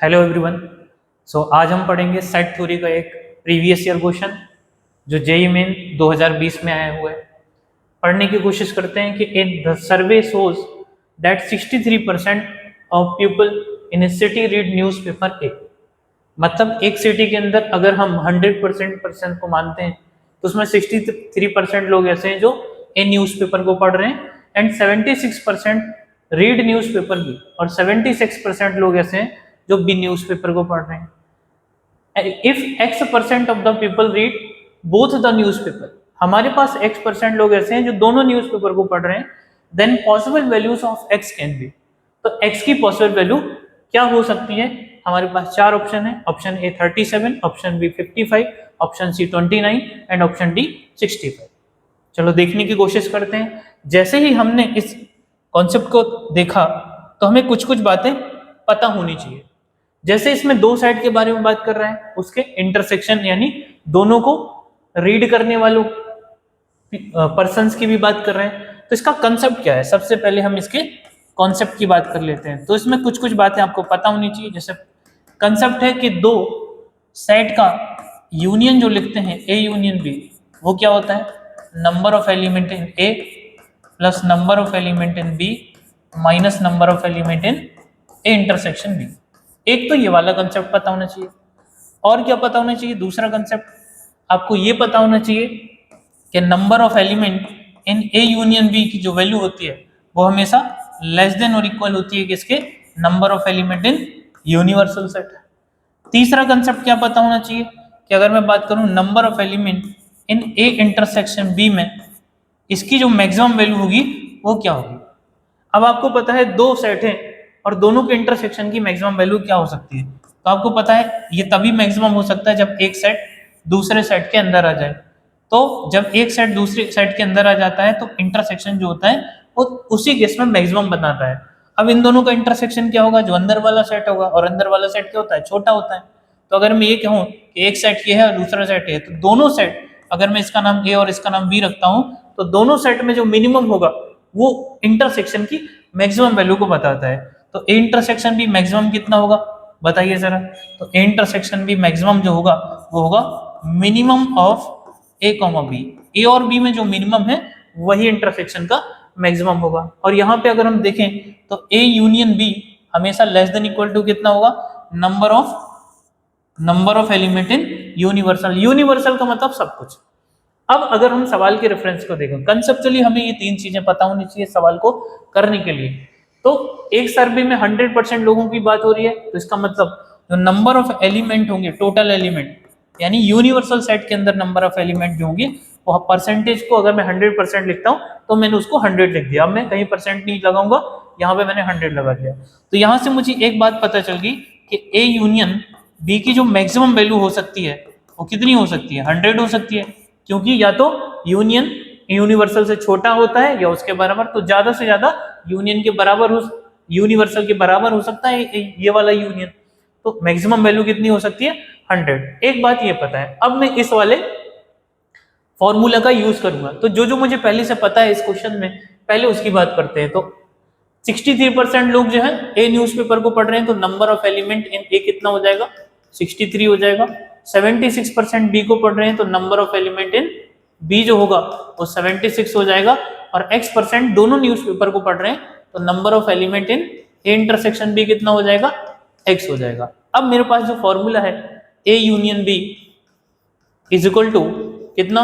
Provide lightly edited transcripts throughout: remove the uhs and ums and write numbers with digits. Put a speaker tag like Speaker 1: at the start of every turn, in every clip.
Speaker 1: Hello everyone. आज हम पढ़ेंगे सेट थ्योरी का एक प्रीवियस ईयर क्वेश्चन जो जेईई मेन 2020 में आया हुआ है। पढ़ने की कोशिश करते हैं कि in the survey shows that 63% of people in a city read newspaper A. मतलब एक सिटी के अंदर अगर हम 100% को मानते हैं तो उसमें 63% लोग ऐसे हैं जो ए न्यूज़पेपर को पढ़ रहे हैं एंड 76% रीड न्यूज़पेपर भी, और 76% लोग ऐसे हैं जो बी न्यूज़पेपर को पढ़ रहे हैं। If x% of the people read both the newspaper, हमारे पास x% लोग ऐसे हैं जो दोनों न्यूज़पेपर को पढ़ रहे हैं, then possible values of x can be. तो x की पॉसिबल वैल्यू क्या हो सकती है? हमारे पास चार ऑप्शन है। Option A 37, option B 55, option C 29 and option D 65। चलो देखने की कोशिश करते हैं। जैसे ही हमने इस कॉन्सेप्ट को देखा तो हमें कुछ कुछ बातें पता होनी चाहिए। जैसे इसमें दो साइड के बारे में बात कर रहा है, उसके इंटरसेक्शन यानी दोनों को रीड करने वालों पर्सन्स की भी बात कर रहे हैं। तो इसका कंसेप्ट क्या है? सबसे पहले हम इसके कॉन्सेप्ट की बात कर लेते हैं। तो इसमें कुछ कुछ बातें आपको पता होनी चाहिए। जैसे कंसेप्ट है कि दो सेट का यूनियन जो लिखते हैं ए यूनियन बी, वो क्या होता है? Number of element in A plus number of element in B minus number of element in A intersection B. एक तो ये वाला कंसेप्ट पता होना चाहिए। और क्या पता होना चाहिए? दूसरा कंसेप्ट आपको ये पता होना चाहिए कि number of element in A union B की जो वैल्यू होती है वो हमेशा लेस देन और इक्वल होती है किसके? Number of element in universal set. तीसरा कंसेप्ट क्या पता होना चाहिए कि अगर मैं बात करूं number of element in A intersection B में, इसकी जो मैक्सिमम वैल्यू होगी वो क्या होगी? अब आपको पता है दो सेट हैं और दोनों के इंटरसेक्शन की मैक्सिमम वैल्यू क्या हो सकती है। तो आपको पता है ये तभी मैक्सिमम हो सकता है जब एक सेट दूसरे सेट के अंदर आ जाए। तो जब एक सेट दूसरे सेट के अंदर आ जाता है तो इंटरसेक्शन जो होता है वो उसी केस में मैक्सिमम बनाता है। अब इन दोनों का इंटरसेक्शन क्या होगा? जो अंदर वाला सेट होगा, और अंदर वाला सेट क्या होता है? छोटा होता है। तो अगर मैं ये कहूँ कि एक सेट ये है और दूसरा सेट ये है, तो दोनों सेट, अगर मैं इसका नाम ए और इसका नाम बी रखता हूँ, तो दोनों सेट में जो मिनिमम होगा वो इंटरसेक्शन की मैक्सिमम वैल्यू को बताता है। तो ए इंटरसेक्शन भी मैक्सिमम कितना होगा बताइए जरा। तो ए इंटरसेक्शन भी मैक्सिमम जो होगा वो होगा minimum of A comma B. A और बी में जो मिनिमम है वही इंटरसेक्शन का मैक्सिमम होगा। और यहाँ पे अगर हम देखें तो ए यूनियन बी हमेशा लेस देन इक्वल टू कितना होगा? Number of element in universal. Universal का मतलब सब कुछ। अब अगर हम सवाल के रेफरेंस को देखें, कंसेप्चुअली हमें ये तीन चीजें पता होनी चाहिए सवाल को करने के लिए। तो एक सर्वे में 100% लोगों की बात हो रही है, तो इसका मतलब जो नंबर ऑफ एलिमेंट होंगे, टोटल एलिमेंट यानी यूनिवर्सल सेट के अंदर नंबर ऑफ एलिमेंट जो होंगे, वो परसेंटेज को अगर मैं 100% लिखता हूँ तो मैंने उसको 100 लिख दिया। अब मैं कहीं परसेंट नहीं लगाऊंगा, यहाँ पे मैंने 100 लगा दिया। तो यहाँ से मुझे एक बात पता चल गई कि ए यूनियन बी की जो मैक्सिमम वैल्यू हो सकती है वो कितनी हो सकती है? 100 हो सकती है, क्योंकि या तो यूनियन यूनिवर्सल से छोटा होता है या उसके बराबर। तो ज्यादा से ज्यादा यूनियन के बराबर हो, यूनिवर्सल के बराबर हो सकता है ये वाला यूनियन। तो मैक्सिमम वैल्यू कितनी हो सकती है? 100। एक बात ये पता है। अब मैं इस वाले फॉर्मूला का यूज करूंगा। तो जो जो मुझे पहले से पता है इस क्वेश्चन में, पहले उसकी बात करते हैं। तो 63% लोग जो है ए न्यूज़पेपर को पढ़ रहे हैं, तो नंबर ऑफ एलिमेंट इन ए कितना हो जाएगा? 63 हो जाएगा। 76% बी को पढ़ रहे हैं, तो number of element in B जो होगा वो 76 हो जाएगा। और x% दोनों न्यूज़पेपर को पढ़ रहे हैं, तो number of element in A intersection B कितना हो जाएगा? x हो जाएगा। अब मेरे पास जो फॉर्मूला है A union B is equal to कितना?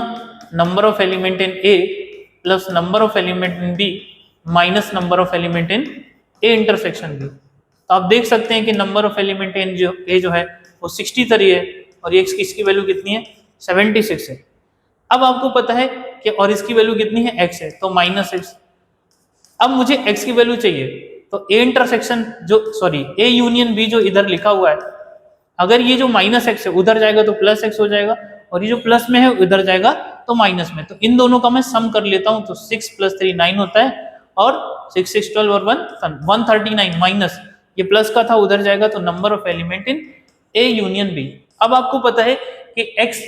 Speaker 1: Number of element in A plus number of element in B minus number of element in A intersection B. तो आप देख सकते हैं कि नंबर ऑफ एलिमेंट इन जो ए जो है वो 63 है, और ये इसकी वैल्यू कितनी है? 76 है। अब आपको पता है कि और इसकी वैल्यू कितनी है? x है, तो माइनस x। अब मुझे x की वैल्यू चाहिए, तो A intersection A union B जो इधर लिखा हुआ है, अगर ये जो माइनस x है उधर जाएगा तो प्लस x हो जाएगा, और ये जो प्लस में है उधर जाएगा तो माइनस में। तो इन दोनों का मैं सम कर लेता हूं, तो 6 + 3 9 होता है, और 6 6 12 और 1 139 माइनस ये प्लस का था उधर जाएगा, तो number of element in A union B. अब आपको पता है कि x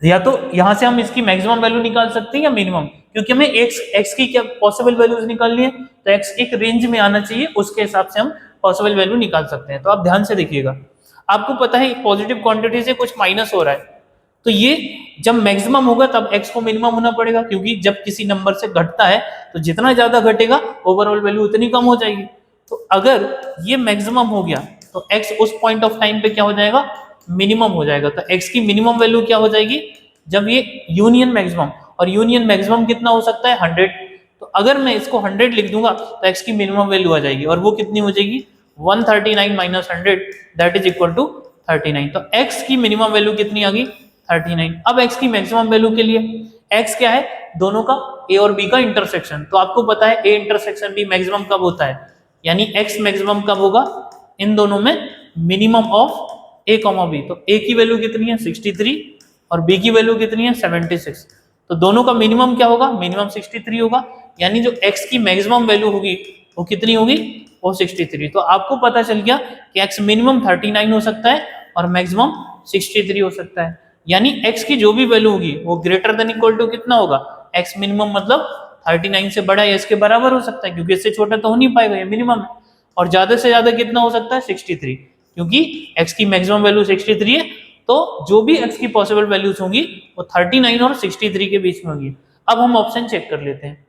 Speaker 1: या तो यहां से हम इसकी मैक्सिमम वैल्यू निकाल सकते हैं या मिनिमम, क्योंकि हमें x की क्या पॉसिबल वैल्यूज निकालनी है, तो x एक रेंज में आना चाहिए, उसके हिसाब से हम पॉसिबल वैल्यू निकाल सकते हैं। तो आप ध्यान से देखिएगा, आपको पता है पॉजिटिव क्वांटिटी से कुछ माइनस हो रहा है, तो ये जब मैक्सिमम होगा तब x को मिनिमम होना पड़ेगा, क्योंकि जब किसी नंबर से घटता है तो जितना ज्यादा घटेगा ओवरऑल वैल्यू उतनी कम हो जाएगी। तो अगर ये मैक्सिमम हो गया तो x उस पॉइंट ऑफ टाइम पे क्या हो जाएगा, मिनिमम हो जाएगा। तो x की मिनिमम वैल्यू क्या हो जाएगी, जब ये यूनियन मैक्सिमम, और यूनियन मैक्सिमम कितना हो सकता है 100, तो अगर मैं इसको 100 लिख दूंगा तो x की मिनिमम वैल्यू आ जाएगी, और वो कितनी हो जाएगी 139 minus 100 that is equal to 39। तो x की मिनिमम वैल्यू कितनी आ गई 39। अब x की मैक्सिमम वैल्यू के लिए, x क्या है, दोनों का a और b का इंटरसेक्शन, तो आपको पता है a इंटरसेक्शन b मैक्सिमम कब होता है, यानी x मैक्सिमम कब होगा, इन दोनों में मिनिमम ऑफ a, b। तो a की वैल्यू कितनी है 63 और b की वैल्यू कितनी है 76, तो दोनों का मिनिमम क्या होगा, मिनिमम 63 होगा, यानी जो x की मैक्सिमम वैल्यू होगी वो कितनी होगी, वो 63। तो आपको पता चल गया कि x मिनिमम 39 हो सकता है और मैक्सिमम 63 हो सकता है, यानी x की जो भी वैल्यू होगी वो ग्रेटर देन इक्वल टू कितना होगा, x मिनिमम मतलब 39 से बड़ा या इसके बराबर हो सकता है, क्योंकि इससे छोटा तो हो नहीं पाएगा, ये मिनिमम है, और ज्यादा से ज्यादा कितना हो सकता है 63, क्योंकि x की मैक्सिमम वैल्यू 63 है, तो जो भी x की पॉसिबल वैल्यूज होंगी वो 39 और 63 के बीच में होंगी। अब हम ऑप्शन चेक कर लेते हैं।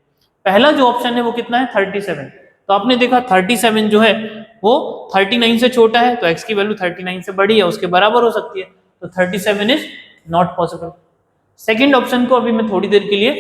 Speaker 1: पहला जो ऑप्शन है वो कितना है 37, तो आपने देखा 37 जो है वो 39 से छोटा है, तो x की वैल्यू 39 से बड़ी है, उसके बराबर हो सकती है, तो 37 is not possible. Second option को अभी मैं थोड़ी देर के लिए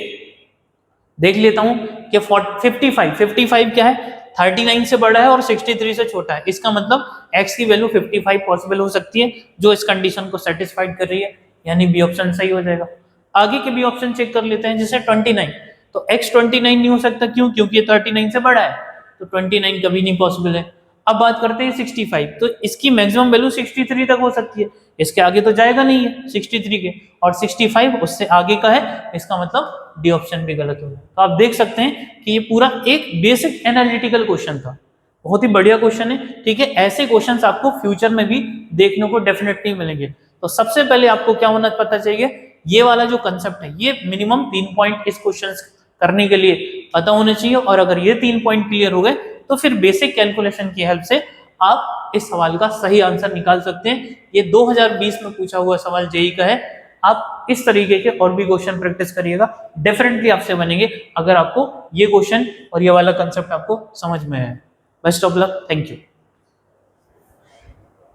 Speaker 1: देख लेता हूं कि 55 क्या है, 39 से बड़ा है और 63 से छोटा है, इसका मतलब x की वैल्यू 55 पॉसिबल हो सकती है, जो इस कंडीशन को सेटिस्फाइड कर रही है, यानी बी ऑप्शन सही हो जाएगा। आगे के बी ऑप्शन चेक कर लेते हैं, जैसे 29, तो x 29 नहीं हो सकता, क्यों, क्योंकि ये 39 से बड़ा है, तो 29 कभी नहीं पॉसिबल है। अब बात करते हैं 65, तो इसकी मैक्सिमम वैल्यू 63 तक हो सकती है, इसके आगे तो जाएगा नहीं है 63 के, और 65 उससे आगे का है, इसका मतलब डी ऑप्शन भी गलत हो गया। तो आप देख सकते हैं कि ये पूरा एक बेसिक एनालिटिकल क्वेश्चन था, बहुत ही बढ़िया क्वेश्चन है, ठीक है। ऐसे क्वेश्चंस आपको फ्यूचर में भी देखने को डेफिनेटली मिलेंगे। तो सबसे पहले आपको क्या होना पता चाहिए, ये वाला जो कंसेप्ट है, ये मिनिमम 3 पॉइंट इस क्वेश्चन करने के लिए पता होने चाहिए, और अगर ये 3 पॉइंट क्लियर हो गए तो फिर बेसिक कैलकुलेशन की हेल्प से आप इस सवाल का सही आंसर निकाल सकते हैं। ये 2020 में पूछा हुआ सवाल जेईई का है। आप इस तरीके के और भी क्वेश्चन प्रैक्टिस करिएगा, डेफिनेटली आपसे बनेंगे, अगर आपको ये क्वेश्चन और ये वाला कंसेप्ट आपको समझ में है। Best of luck, thank you.